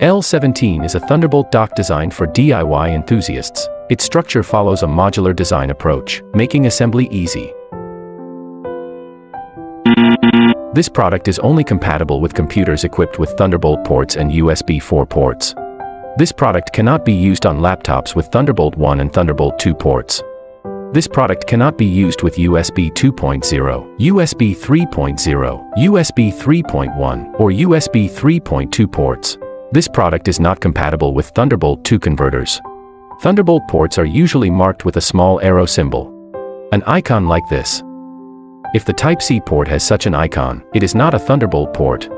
L17 is a Thunderbolt dock designed for DIY enthusiasts. Its structure follows a modular design approach, making assembly easy. This product is only compatible with computers equipped with Thunderbolt ports and USB 4 ports. This product cannot be used on laptops with Thunderbolt 1 and Thunderbolt 2 ports. This product cannot be used with USB 2.0, USB 3.0, USB 3.1, or USB 3.2 ports. This product is not compatible with Thunderbolt 2 converters. Thunderbolt ports are usually marked with a small arrow symbol, an icon like this. If the Type-C port has such an icon, it is not a Thunderbolt port.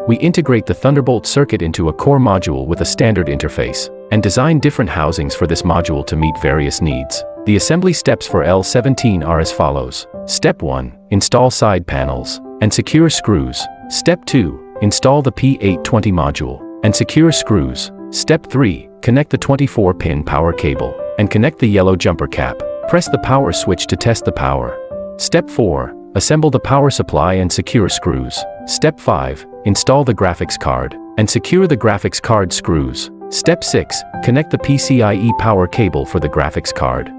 We integrate the Thunderbolt circuit into a core module with a standard interface, and design different housings for this module to meet various needs. The assembly steps for L17 are as follows. Step 1. Install side panels and secure screws. Step 2. Install the P820 module and secure screws. Step 3. Connect the 24-pin power cable and connect the yellow jumper cap. Press the power switch to test the power. Step 4. Assemble the power supply and secure screws. Step 5. Install the graphics card and secure the graphics card screws. Step 6. Connect the PCIe power cable for the graphics card.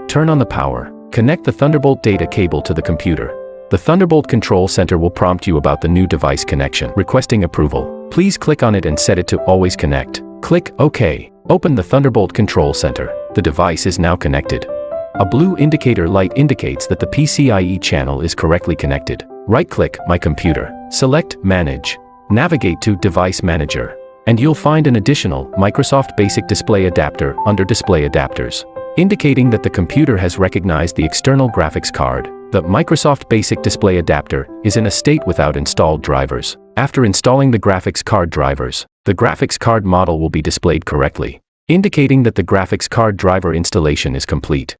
Turn on the power. Connect the Thunderbolt data cable to the computer. The Thunderbolt Control Center will prompt you about the new device connection, requesting approval. Please click on it and set it to Always Connect. Click OK. Open the Thunderbolt Control Center. The device is now connected. A blue indicator light indicates that the PCIe channel is correctly connected. Right-click My Computer. Select Manage. Navigate to Device Manager. And you'll find an additional Microsoft Basic Display Adapter under Display Adapters, indicating that the computer has recognized the external graphics card. The Microsoft Basic Display Adapter is in a state without installed drivers. After installing the graphics card drivers, the graphics card model will be displayed correctly, indicating that the graphics card driver installation is complete.